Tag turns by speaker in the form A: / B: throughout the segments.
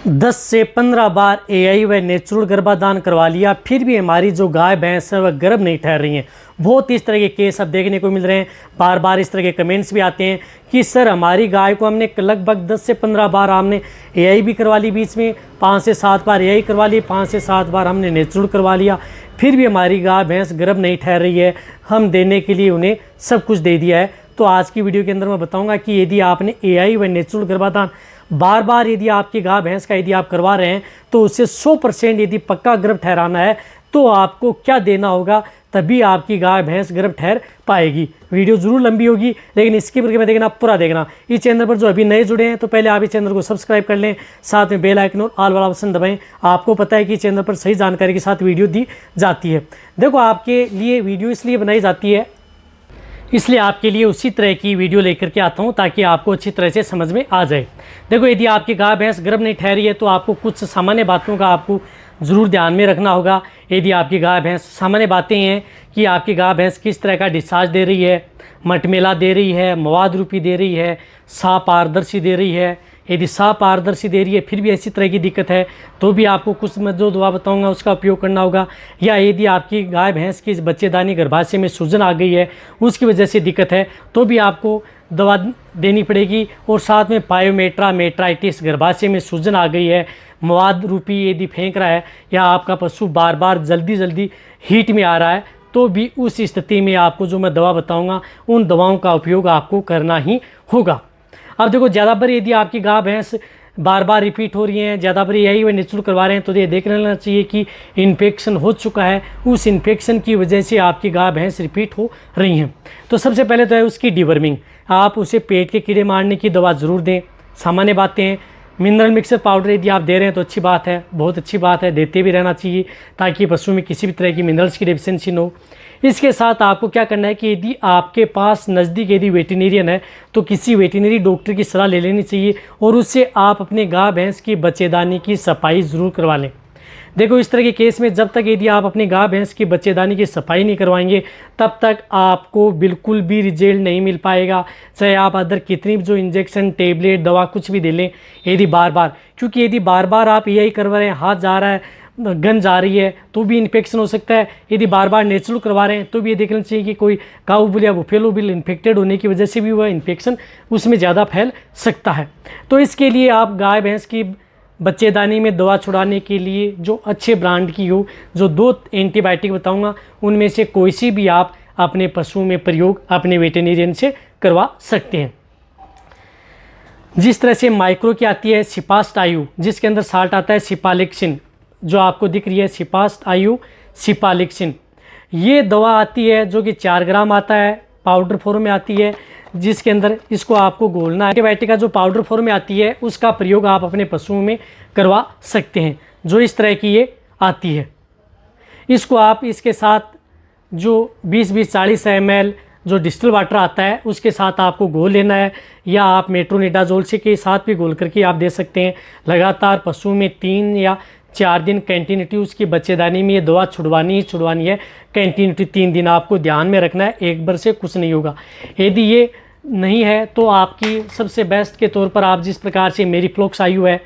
A: 10 से 15 बार एआई व नेचुरल गर्भाधान करवा लिया, फिर भी हमारी जो गाय भैंस है वह गर्भ नहीं ठहर रही हैं। बहुत इस तरह के केस अब देखने को मिल रहे हैं। बार बार इस तरह के कमेंट्स भी आते हैं कि सर हमारी गाय को हमने लगभग 10 से 15 बार हमने एआई भी करवा ली, बीच में 5 से 7 बार एआई करवा ली, 5 से 7 बार हमने नेचुरल करवा लिया, फिर भी हमारी गाय भैंस गर्भ नहीं ठहर रही है। हम देने के लिए उन्हें सब कुछ दे दिया है। तो आज की वीडियो के अंदर मैं बताऊँगा कि यदि आपने एआई व नेचुरल गर्भाधान बार बार यदि आपकी गाय भैंस का यदि आप करवा रहे हैं तो उससे 100% यदि पक्का गर्भ ठहराना है तो आपको क्या देना होगा, तभी आपकी गाय भैंस गर्भ ठहर पाएगी। वीडियो ज़रूर लंबी होगी लेकिन इसके करके मैं देखना पूरा देखना। इस चैनल पर जो अभी नए जुड़े हैं तो पहले आप इस चैनल को सब्सक्राइब कर लें, साथ में बेल आइकन और ऑल वाला ऑप्शन दबाएं। आपको पता है कि चैनल पर सही जानकारी के साथ वीडियो दी जाती है। देखो, आपके लिए वीडियो इसलिए बनाई जाती है, इसलिए आपके लिए उसी तरह की वीडियो लेकर के आता हूं ताकि आपको अच्छी तरह से समझ में आ जाए। देखो, यदि आपकी गाय भैंस गर्भ नहीं ठहरी है तो आपको कुछ सामान्य बातों का आपको ज़रूर ध्यान में रखना होगा। यदि आपकी गाय भैंस, सामान्य बातें हैं कि आपकी गाय भैंस किस तरह का डिस्चार्ज दे रही है, मटमेला दे रही है, मवाद रूपी दे रही है, साफ पारदर्शी दे रही है। यदि साफ पारदर्शी दे रही है फिर भी ऐसी तरह की दिक्कत है तो भी आपको कुछ मैं जो दवा बताऊंगा उसका उपयोग करना होगा। या यदि आपकी गाय भैंस की बच्चेदानी गर्भाशय में सूजन आ गई है, उसकी वजह से दिक्कत है, तो भी आपको दवा देनी पड़ेगी। और साथ में पायोमेट्रा मेट्राइटिस, गर्भाशय में सूजन आ गई है, मवाद रूपी यदि फेंक रहा है, या आपका पशु बार बार जल्दी हीट में आ रहा है, तो भी उस स्थिति में आपको जो मैं दवा बताऊंगा उन दवाओं का उपयोग आपको करना ही होगा। अब देखो, ज़्यादा बार यदि आपकी गाय भैंस बार बार रिपीट हो रही हैं, ज़्यादा बार यही वे नेचुरल करवा रहे हैं, तो ये देख लेना चाहिए कि इन्फेक्शन हो चुका है। उस इन्फेक्शन की वजह से आपकी गाय भैंस रिपीट हो रही हैं। तो सबसे पहले तो है उसकी डिवर्मिंग। आप उसे पेट के कीड़े मारने की दवा ज़रूर दें। सामान्य बातें हैं। मिनरल मिक्सर पाउडर यदि आप दे रहे हैं तो अच्छी बात है, बहुत अच्छी बात है, देते भी रहना चाहिए ताकि पशु में किसी भी तरह की मिनरल्स की डेफिशिएंसी न हो। इसके साथ आपको क्या करना है कि यदि आपके पास नज़दीक यदि वेटरनरियन है तो किसी वेटरनरी डॉक्टर की सलाह ले लेनी चाहिए और उससे आप अपने गाय भैंस की बच्चेदानी की सफाई ज़रूर करवा लें। देखो, इस तरह के केस में जब तक यदि आप अपनी गाय भैंस की बच्चेदानी की सफाई नहीं करवाएंगे तब तक आपको बिल्कुल भी रिजल्ट नहीं मिल पाएगा। चाहे आप अदर कितनी भी जो इंजेक्शन, टेबलेट, दवा कुछ भी दे लें, यदि बार बार, क्योंकि यदि बार बार आप यही करवा रहे हैं, हाथ जा रहा है, गंज आ रही है, तो भी इन्फेक्शन हो सकता है। यदि बार बार नेचुरल करवा रहे हैं तो भी ये देखना चाहिए कि कोई काऊ बिल या बुफेलो बिल इन्फेक्टेड होने की वजह से भी वह इन्फेक्शन उसमें ज़्यादा फैल सकता है। तो इसके लिए आप गाय भैंस की बच्चेदानी में दवा छुड़ाने के लिए जो अच्छे ब्रांड की हो, जो 2 एंटीबायोटिक बताऊंगा उनमें से कोई सी भी आप अपने पशु में प्रयोग अपने वेटरनरियन से करवा सकते हैं। जिस तरह से माइक्रो की आती है सिपास्ट आयु, जिसके अंदर साल्ट आता है सिपालिक्सिन, जो आपको दिख रही है सिपास्ट आयु सिपालिक्सिन, ये दवा आती है जो कि 4 ग्राम आता है, पाउडर फॉर्म में आती है, जिसके अंदर इसको आपको घोलना है। एंटीबायोटिक का जो पाउडर फॉर्म में आती है उसका प्रयोग आप अपने पशुओं में करवा सकते हैं, जो इस तरह की ये आती है। इसको आप इसके साथ जो 20-40 ml जो डिस्टिल वाटर आता है उसके साथ आपको घोल लेना है, या आप मेट्रोनिडाजोल से के साथ भी घोल करके आप दे सकते हैं। लगातार पशु में 3 या 4 दिन कंटिन्यूटी उसकी बच्चेदानी में ये दवा छुड़वानी ही छुड़वानी है। कंटिन्यूटी 3 दिन आपको ध्यान में रखना है, एक बार से कुछ नहीं होगा। यदि ये नहीं है तो आपकी सबसे बेस्ट के तौर पर आप जिस प्रकार से मेरीफ्लॉक्स आयु है,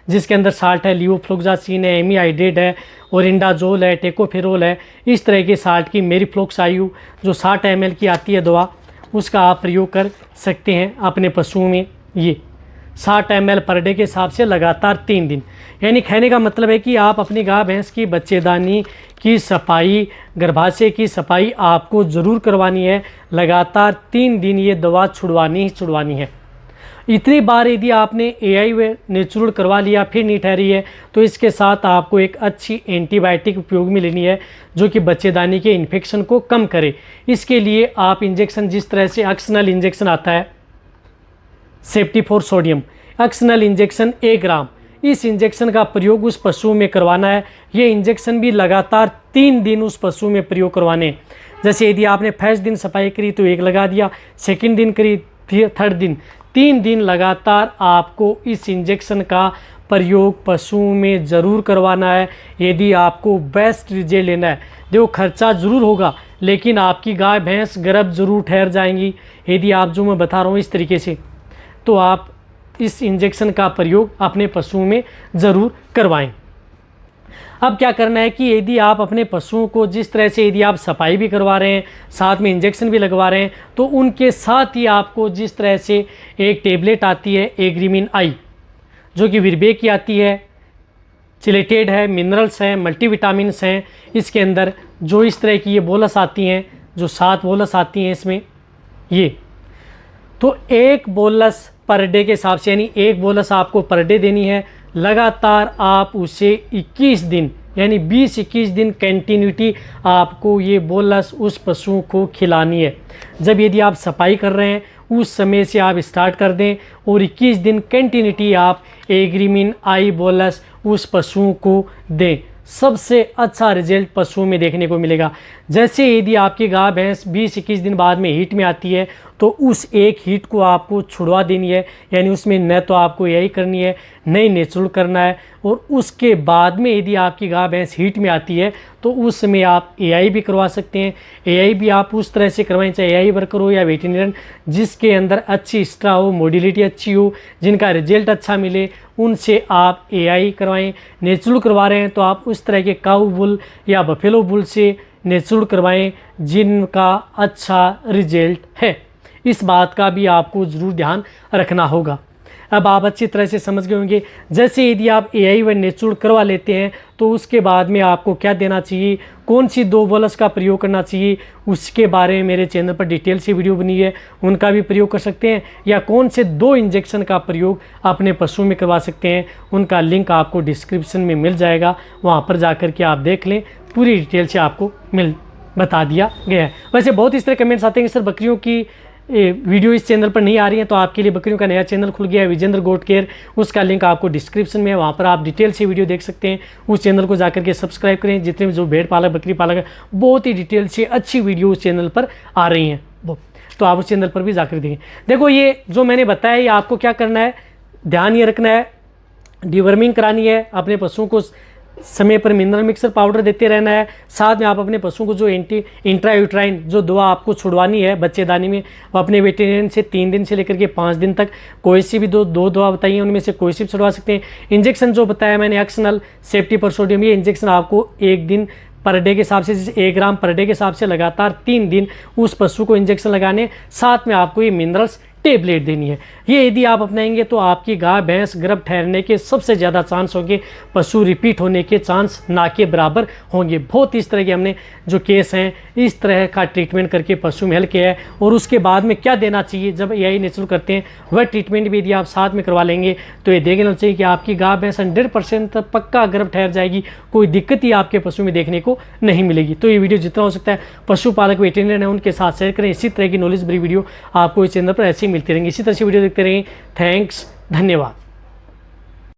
A: जिसके अंदर साल्ट है, लियोफ्लोक्सासिन है, एमीहाइड्रेट है, ओरिंडाजोल है, टेकोफेरोल है, इस तरह के साल्ट की मेरीफ्लॉक्स आयु जो 60 ml की आती है दवा, उसका आप प्रयोग कर सकते हैं अपने पशुओं में। ये 60 ml पर डे के हिसाब से लगातार 3 दिन, यानी कहने का मतलब है कि आप अपनी गाय भैंस की बच्चेदानी की सफाई, गर्भाशय की सफाई आपको ज़रूर करवानी है। लगातार 3 दिन ये दवा छुड़वानी ही छुड़वानी है। इतनी बार यदि आपने एआई व नेचुरल करवा लिया फिर नहीं ठहरी है तो इसके साथ आपको एक अच्छी एंटीबायोटिक उपयोग में लेनी है जो कि बच्चेदानी के इन्फेक्शन को कम करे। इसके लिए आप इंजेक्शन, जिस तरह से एक्सनल इंजेक्शन आता है safety for sodium, external injection 1 ग्राम, इस इंजेक्शन का प्रयोग उस पशु में करवाना है। ये इंजेक्शन भी लगातार 3 दिन उस पशु में प्रयोग करवाने। जैसे यदि आपने फर्स्ट दिन सफाई करी तो 1 लगा दिया, सेकंड दिन करी, थर्ड दिन, 3 दिन लगातार आपको इस इंजेक्शन का प्रयोग पशुओं में ज़रूर करवाना है यदि आपको बेस्ट रिजल्ट लेना है। देखो, खर्चा ज़रूर होगा लेकिन आपकी गाय भैंस गर्भ ज़रूर ठहर जाएंगी यदि आप जो मैं बता रहा हूँ इस तरीके से। तो आप इस इंजेक्शन का प्रयोग अपने पशुओं में ज़रूर करवाएं। अब क्या करना है कि यदि आप अपने पशुओं को जिस तरह से यदि आप सफाई भी करवा रहे हैं, साथ में इंजेक्शन भी लगवा रहे हैं, तो उनके साथ ही आपको जिस तरह से एक टेबलेट आती है एग्रीमिन आई, जो कि विरबे की आती है, चिलेटेड है, मिनरल्स हैं, मल्टीविटामिन्स हैं इसके अंदर, जो इस तरह की ये बोलस आती हैं, जो 7 बोलस आती हैं इसमें, ये तो एक बोलस पर डे के हिसाब से, यानी एक बोलस आपको पर डे देनी है। लगातार आप उसे 21 दिन यानी 20-21 दिन कंटिन्यूटी आपको ये बोलस उस पशु को खिलानी है। जब यदि आप सफाई कर रहे हैं उस समय से आप स्टार्ट कर दें और 21 दिन कंटिन्यूटी आप एग्रीमिन आई बोलस उस पशुओं को दें। सबसे अच्छा रिजल्ट पशुओं में देखने को मिलेगा। जैसे यदि आपकी गाय भैंस 20-21 दिन बाद में हीट में आती है तो उस एक हीट को आपको छुड़वा देनी है, यानी उसमें न तो आपको यही करनी है, नहीं नेचुरल करना है। और उसके बाद में यदि आपकी गाय भैंस हीट में आती है तो उस समय आप एआई भी करवा सकते हैं। एआई भी आप उस तरह से करवाएं, चाहे एआई वर्कर हो या वेटरनरी, जिसके अंदर अच्छी एक्स्ट्रा हो, मोडिलिटी अच्छी हो, जिनका रिजल्ट अच्छा मिले, उनसे आप एआई करवाएं। नेचुरल करवा रहे हैं तो आप उस तरह के काऊ बुल या बफेलो बुल से नेचुरल करवाएं जिनका अच्छा रिजल्ट है। इस बात का भी आपको ज़रूर ध्यान रखना होगा। अब आप अच्छी तरह से समझ गए होंगे। जैसे यदि आप एआई व नेचुरल करवा लेते हैं तो उसके बाद में आपको क्या देना चाहिए, कौन सी 2 बोलस का प्रयोग करना चाहिए, उसके बारे में मेरे चैनल पर डिटेल से वीडियो बनी है, उनका भी प्रयोग कर सकते हैं। या कौन से 2 इंजेक्शन का प्रयोग अपने पशुओं में करवा सकते हैं, उनका लिंक आपको डिस्क्रिप्शन में मिल जाएगा, वहाँ पर जा कर के आप देख लें, पूरी डिटेल से आपको बता दिया गया है। वैसे बहुत इस तरह कमेंट्स आते हैं कि सर बकरियों की वीडियो इस चैनल पर नहीं आ रही है, तो आपके लिए बकरियों का नया चैनल खुल गया है विजेंद्र गोट केयर, उसका लिंक आपको डिस्क्रिप्शन में है, वहाँ पर आप डिटेल से वीडियो देख सकते हैं। उस चैनल को जाकर के सब्सक्राइब करें। जितने भी जो भेड़ पालक बकरी पालक है, बहुत ही डिटेल से अच्छी वीडियो उस चैनल पर आ रही हैं, तो आप उस चैनल पर भी जाकर देखें। देखो ये जो मैंने बताया, ये आपको क्या करना है, ध्यान ये रखना है, डिवर्मिंग करानी है, अपने पशुओं को समय पर मिनरल मिक्सर पाउडर देते रहना है। साथ में आप अपने पशुओं को जो इंट्रायूट्राइन जो दवा आपको छुड़वानी है बच्चेदानी में, वो अपने वेटेरियन से 3 दिन से लेकर के 5 दिन तक कोई सी भी दो दवा बताई है, उनमें से कोई सी भी छुड़वा सकते हैं। इंजेक्शन जो बताया मैंने एक्सनल सेफ्टी पर सोडियम, ये इंजेक्शन आपको 1 दिन पर डे के हिसाब से, जैसे 1 ग्राम पर डे के हिसाब से लगातार 3 दिन उस पशु को इंजेक्शन लगाने, साथ में आपको ये मिनरल्स टेबलेट देनी है। ये यदि आप अपनाएंगे तो आपकी गाय भैंस गर्भ ठहरने के सबसे ज़्यादा चांस होंगे, पशु रिपीट होने के चांस ना के बराबर होंगे। बहुत इस तरह के हमने जो केस हैं इस तरह का ट्रीटमेंट करके पशु में हल किया है। और उसके बाद में क्या देना चाहिए जब एआई नेचुरल करते हैं, वह ट्रीटमेंट भी यदि आप साथ में करवा लेंगे तो ये देखना चाहिए कि आपकी गाय भैंस 100% तक पक्का गर्भ ठहर जाएगी, कोई दिक्कत ही आपके पशु में देखने को नहीं मिलेगी। तो ये वीडियो जितना हो सकता है पशुपालक वेटरनरी है उनके साथ शेयर करें। इसी तरह की नॉलेज भरी वीडियो आपको इस चैनल पर ऐसे ही मिलती रहेंगी। इसी तरह से वीडियो देखते रहें। थैंक्स, धन्यवाद।